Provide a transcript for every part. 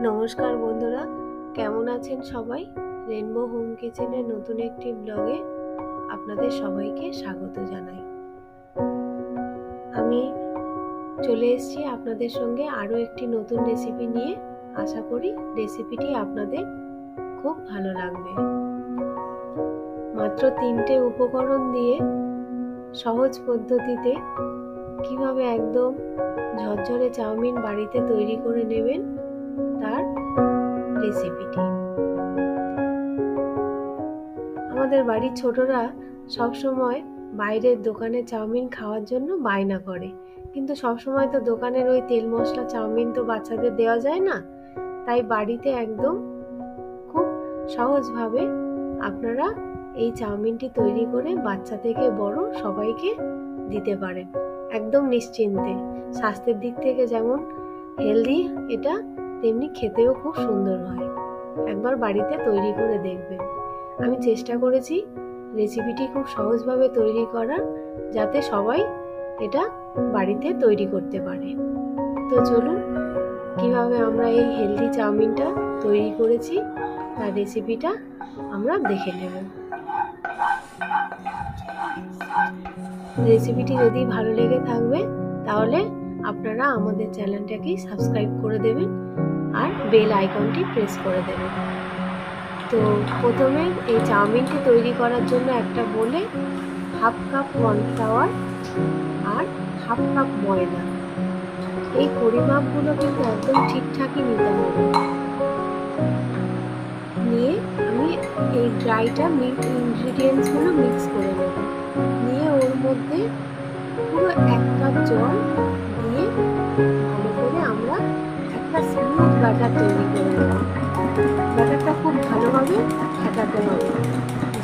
নমস্কার বন্ধুরা, কেমন আছেন সবাই? রেনবো হোম কিচেনের নতুন একটি ব্লগে আপনাদের সবাইকে স্বাগত জানাই। আমি চলে এসেছি আপনাদের সঙ্গে আরও একটি নতুন রেসিপি নিয়ে। আশা করি রেসিপিটি আপনাদের খুব ভালো লাগবে। মাত্র 3টে উপকরণ দিয়ে সহজ পদ্ধতিতে কিভাবে একদম ঝরঝরে চাউমিন বাড়িতে তৈরি করে নেবেন তার রেসিপিটি। আমাদের বাড়ির ছোটরা সবসময় বাইরের দোকানে চাউমিন খাওয়ার জন্য বায়না করে, কিন্তু সবসময় তো দোকানের ওই তেল মশলা চাউমিন তো বাচ্চাদের দেওয়া যায় না। তাই বাড়িতে একদম খুব সহজভাবে আপনারা এই চাউমিনটি তৈরি করে বাচ্চা থেকে বড় সবাইকে দিতে পারেন একদম নিশ্চিন্তে। স্বাস্থ্যের দিক থেকে যেমন হেলদি এটা, তেমনি খেতেও খুব সুন্দর হয়। একবার বাড়িতে তৈরি করে দেখবেন। আমি চেষ্টা করেছি রেসিপিটি খুব সহজভাবে তৈরি করার, যাতে সবাই এটা বাড়িতে তৈরি করতে পারে। তো চলুন কিভাবে আমরা এই হেলদি চাউমিনটা তৈরি করেছি তার রেসিপিটা আমরা দেখে নেব। রেসিপিটি যদি ভালো লেগে থাকবে তাহলে আপনারা আমাদের চ্যানেলটাকে সাবস্ক্রাইব করে দেবেন আর বেল আইকনটি প্রেস করে দেবেন। তো প্রথমে এই চাউমিনটি তৈরি করার জন্য একটা বলে 1/2 কাপ কর্নফ্লাওয়ার আর 1/2 কাপ ময়দা, এই পরিমাপগুলো কিন্তু একদম ঠিকঠাকই নিতে হবে। নিয়ে আমি এই ড্রাইটা ইনগ্রিডিয়েন্টসগুলো মিক্স করে নেব। নিয়ে ওর মধ্যে পুরো 1 কাপ জল দিয়ে ভালো করে আমরা একটা স্মুথ ব্যাটার তৈরি করে নেব। ব্যাটারটা খুব ভালোভাবে ফেটাতে হবে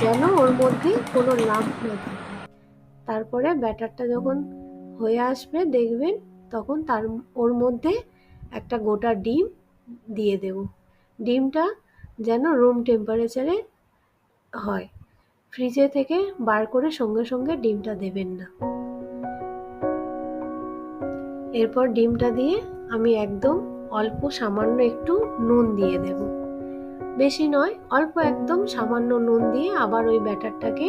যেন ওর মধ্যে কোনো লাম্প না থাকে। তারপরে ব্যাটারটা যখন হয়ে আসবে দেখবেন, তখন ওর মধ্যে একটা গোটা ডিম দিয়ে দেব। ডিমটা যেন রুম টেম্পারেচারে হয়, ফ্রিজে থেকে বার করে সঙ্গে সঙ্গে ডিমটা দেবেন না। এরপর ডিমটা দিয়ে আমি একদম অল্প সামান্য একটু নুন দিয়ে দেব, বেশি নয়, অল্প একদম সামান্য নুন দিয়ে আবার ওই ব্যাটারটাকে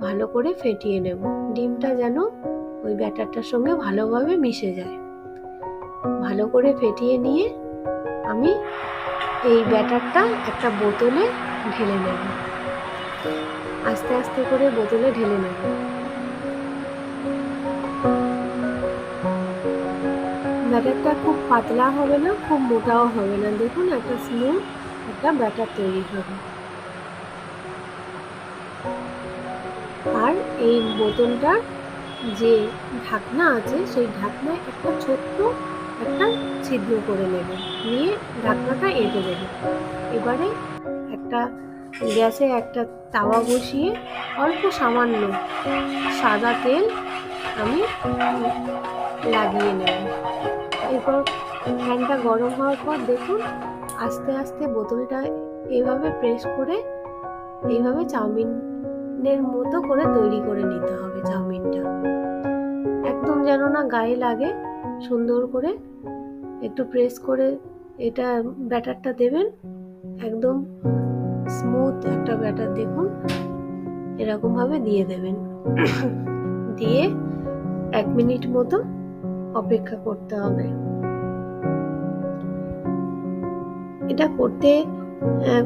ভালো করে ফেটিয়ে নেব। ডিমটা যেন ওই ব্যাটারটার সঙ্গে ভালোভাবে মিশে যায়। ভালো করে ফেটিয়ে নিয়ে আমি এই ব্যাটারটা একটা বোতলে ঢেলে নেব। আস্তে আস্তে করে বোতলে ঢেলে নেব। ব্যাটারটা খুব পাতলা হবে না, খুব মোটাও হবে না। দেখুন একটা স্মুথ একটা ব্যাটার তৈরি হবে। আর এই বোতলটার যে ঢাকনা আছে সেই ঢাকনায় একটা ছোট্ট একটা ছিদ্র করে নেবেন, নিয়ে ঢাকনাটা এঁটে দেবেন। এবারে একটা গ্যাসে একটা তাওয়া বসিয়ে অল্প সামান্য সাদা তেল আমি লাগিয়ে নেব। এরপর ফ্যানটা গরম হওয়ার পর দেখুন আস্তে আস্তে বোতলটা এইভাবে প্রেস করে এইভাবে চাউমিনের মতো করে তৈরি করে নিতে হবে। চাউমিনটা একদম যেন না গায়ে লাগে, সুন্দর করে একটু প্রেস করে এটা ব্যাটারটা দেবেন। একদম স্মুথ একটা ব্যাটার দেখুন এরকম ভাবে দিয়ে দেবেন। দিয়ে 1 মিনিট মতো অপেক্ষা করতে হবে। এটা করতে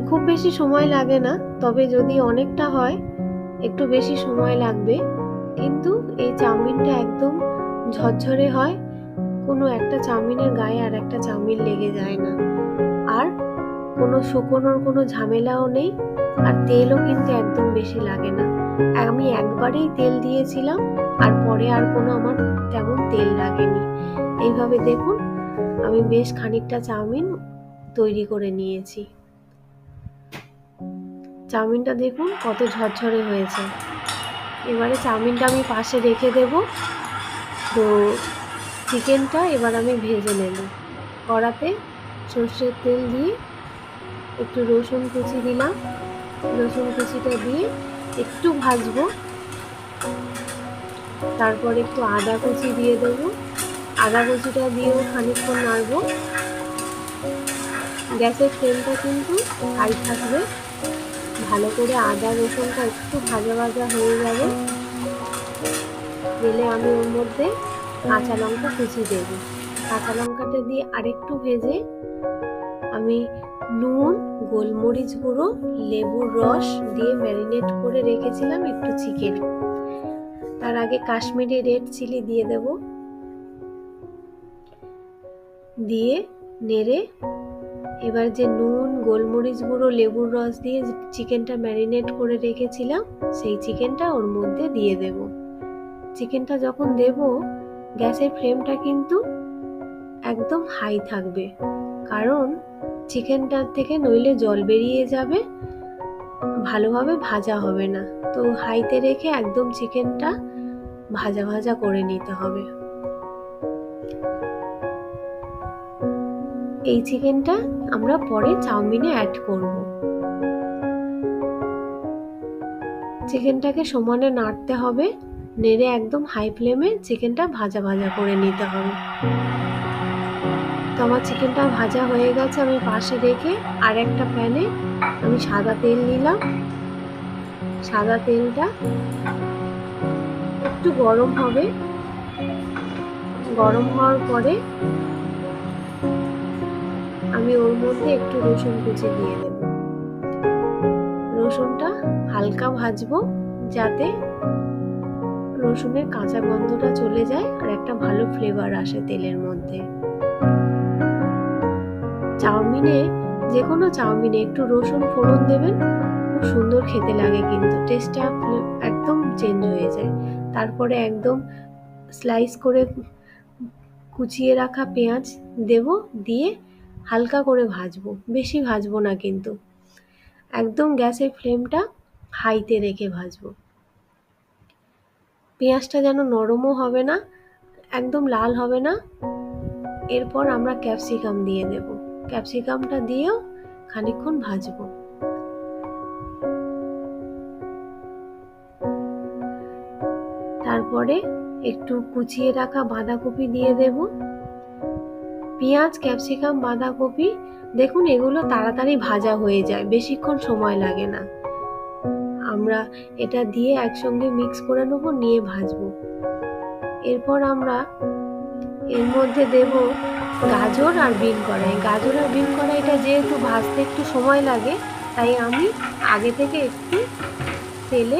খুব বেশি সময় লাগে না, তবে যদি অনেকটা হয় একটু বেশি সময় লাগবে। কিন্তু এই চাউমিনটা একদম ঝরঝরে হয়, কোনো একটা চাউমিনের গায়ে আর একটা চাউমিন লেগে যায় না, আর কোনো শুকোনোর কোনো ঝামেলাও নেই, আর তেলও কিন্তু একদম বেশি লাগে না। আমি একবারেই তেল দিয়েছিলাম, আর পরে আর কোনো আমার তেমন তেল লাগেনি। এইভাবে দেখুন আমি বেশ খানিকটা চাউমিন তৈরি করে নিয়েছি। চাউমিনটা দেখুন কত ঝরঝরে হয়েছে। এবারে চাউমিনটা আমি পাশে রেখে দেব। তো চিকেনটা এবার আমি ভেজে নেব। কড়াতে সর্ষের তেল দিয়ে একটু রসুন কুচি দিলাম। রসুন কুচিটা দিয়ে একটু ভাজবো। তারপর একটু আদা কুচি দিয়ে দেবো। আদা কুচিটা দিয়েও খানিকক্ষণ নাড়বো। গ্যাসের ফ্লেমটা কিন্তু হাই থাকবে। ভালো করে আদা রসুনটা একটু ভাজা ভাজা হয়ে যাবে, গেলে আমি ওর মধ্যে কাঁচা লঙ্কা কুচি দেব। কাঁচা লঙ্কাটা দিয়ে আরেকটু ভেজে আমি নুন, গোলমরিচ গুঁড়ো, লেবুর রস দিয়ে ম্যারিনেট করে রেখেছিলাম একটু চিকেন। তার আগে কাশ্মীরি রেড চিলি দিয়ে দেব, দিয়ে নেড়ে এবার যে নুন, গোলমরিচ গুঁড়ো, লেবুর রস দিয়ে চিকেনটা ম্যারিনেট করে রেখেছিলাম সেই চিকেনটা ওর মধ্যে দিয়ে দেব। চিকেনটা যখন দেব গ্যাসের ফ্লেমটা কিন্তু একদম হাই থাকবে, কারণ চিকেনটার থেকে নইলে জল বেরিয়ে যাবে, ভালোভাবে ভাজা হবে না। তো হাইতে রেখে একদম চিকেনটা ভাজা ভাজা করে নিতে হবে। এই চিকেনটা আমরা পরে চাউমিনে অ্যাড করব। চিকেনটাকে সমানে নাড়তে হবে, নেড়ে একদম হাই ফ্লেমে চিকেনটা ভাজা ভাজা করে নিতে হবে। তো আমার চিকেনটা ভাজা হয়ে গেছে, আমি পাশে রেখে আর একটা প্যানে আমি সাদা তেল নিলাম। সাদা তেলটা একটু গরম হবে, গরম হওয়ার পরে আমি ওর মধ্যে একটু রসুন কুচি দিয়ে দেব। রসুনটা হালকা ভাজবো যাতে রসুনের কাঁচা গন্ধটা চলে যায় আর একটা ভালো ফ্লেভার আসে তেলের মধ্যে। চাউমিনে, যে কোনো চাউমিনে একটু রসুন ফোড়ন দেবেন, খুব সুন্দর খেতে লাগে, কিন্তু টেস্টটা একদম চেঞ্জ হয়ে যায়। তারপরে একদম স্লাইস করে কুচিয়ে রাখা পেঁয়াজ দেব, দিয়ে হালকা করে ভাজবো, বেশি ভাজবো না, কিন্তু একদম গ্যাসের ফ্লেমটা হাইতে রেখে ভাজবো। পেঁয়াজটা যেন নরমও হবে না, একদম লাল হবে না। এরপর আমরা ক্যাপসিকাম দিয়ে দেব। ক্যাপসিকামটা দিয়েও খানিকক্ষণ ভাজবো। তারপরে একটু কুচিয়ে রাখা বাঁধাকপি দিয়ে দেব। পেঁয়াজ, ক্যাপসিকাম, বাঁধাকপি দেখুন এগুলো তাড়াতাড়ি ভাজা হয়ে যায়, বেশিক্ষণ সময় লাগে না। আমরা এটা দিয়ে একসঙ্গে মিক্স করে নেবো, নিয়ে ভাজবো। এরপর আমরা এর মধ্যে দেব গাজর আর বিন কড়াই। গাজর আর বিন কড়াইটা যেহেতু ভাজতে একটু সময় লাগে, তাই আমি আগে থেকে একটু তেলে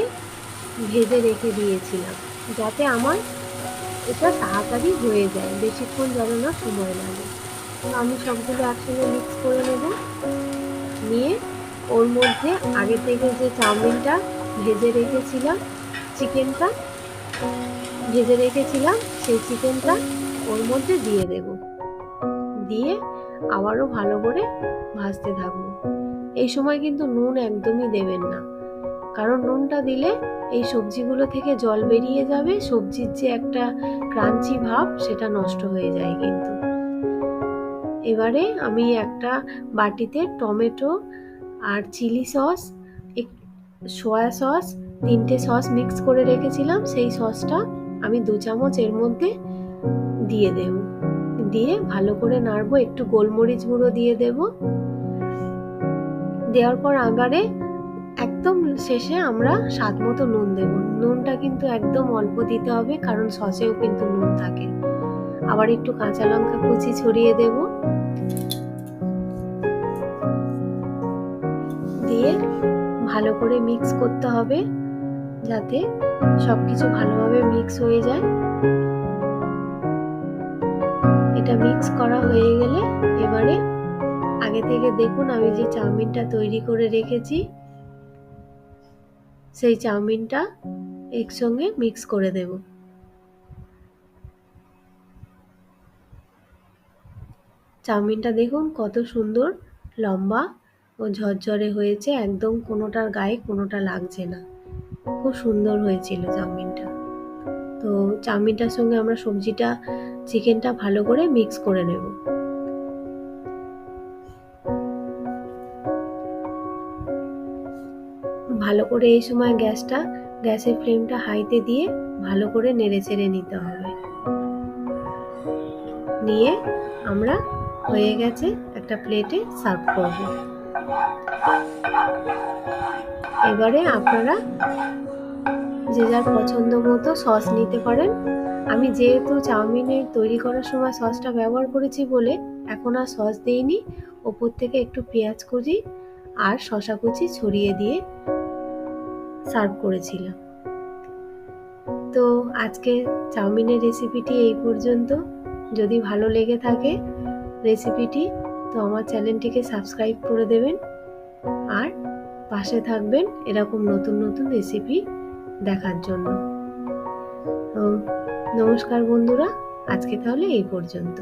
ভেজে রেখে দিয়েছিলাম, যাতে আমার এটা তাড়াতাড়ি হয়ে যায়, বেশিক্ষণ যেন না সময় লাগে। তো আমি সবগুলো একসঙ্গে মিক্স করে নেব, নিয়ে ওর মধ্যে আগে থেকে যে চাউমিনটা ভেজে রেখেছিলাম, চিকেনটা ভেজে রেখেছিলাম, সেই চিকেনটা ওর মধ্যে দিয়ে দেব, দিয়ে আবারও ভালো করে ভাজতে থাকবো। এই সময় কিন্তু নুন একদমই দেবেন না, কারণ নুনটা দিলে এই সবজিগুলো থেকে জল বেরিয়ে যাবে, সবজির যে একটা ক্রাঞ্চি ভাব সেটা নষ্ট হয়ে যায় কিন্তু। এবারে আমি একটা বাটিতে টমেটো আর চিলি সস, সয়া সস, 3টে সস মিক্স করে রেখেছিলাম, সেই সসটা আমি 2 চামচ এর মধ্যে দিয়ে দেব, দিয়ে ভালো করে নাড়বো। একটু গোলমরিচ গুঁড়ো দিয়ে দেব। দেওয়ার পর আবারে একদম শেষে আমরা স্বাদ মতো নুন দেব। নুনটা কিন্তু একদম অল্প দিতে হবে, কারণ সসেও কিন্তু নুন থাকে। আবার একটু কাঁচা লঙ্কা কুচি ছড়িয়ে দেব, দিয়ে ভালো করে মিক্স করতে হবে যাতে সবকিছু ভালোভাবে মিক্স হয়ে যায়। এটা মিক্স করা হয়ে গেলে এবারে আগে থেকে দেখুন আমি যে চাউমিনটা তৈরি করে রেখেছি, সেই চাউমিনটা একসঙ্গে মিক্স করে দেব। চাউমিনটা দেখুন কত সুন্দর লম্বা ও ঝরঝরে হয়েছে, একদম কোনোটার গায়ে কোনোটা লাগছে না, খুব সুন্দর হয়েছিল চাউমিনটা। তো চাউমিনটার সঙ্গে আমরা সবজিটা, চিকেনটা ভালো করে মিক্স করে নেব। ভালো করে এই সময় গ্যাসের ফ্লেমটা হাইতে দিয়ে ভালো করে নেড়ে চেড়ে নিতে হবে। নিয়ে আমরা হয়ে গেছে একটা প্লেটে সার্ভ করব। এবারে আপনারা যে যার পছন্দ মতো সস নিতে পারেন। আমি যেহেতু চাউমিনের তৈরি করার সময় সসটা ব্যবহার করেছি বলে এখন আর সস দিইনি, ওপর থেকে একটু পেঁয়াজ কুচি আর শসা কুচি ছড়িয়ে দিয়ে সার্ভ করেছিলাম। তো আজকে চাউমিনের রেসিপিটি এই পর্যন্ত। যদি ভালো লেগে থাকে রেসিপিটি, তো আমার চ্যানেলটিকে সাবস্ক্রাইব করে দেবেন আর পাশে থাকবেন এরকম নতুন নতুন রেসিপি দেখার জন্য। তো নমস্কার বন্ধুরা, আজকে তাহলে এই পর্যন্ত।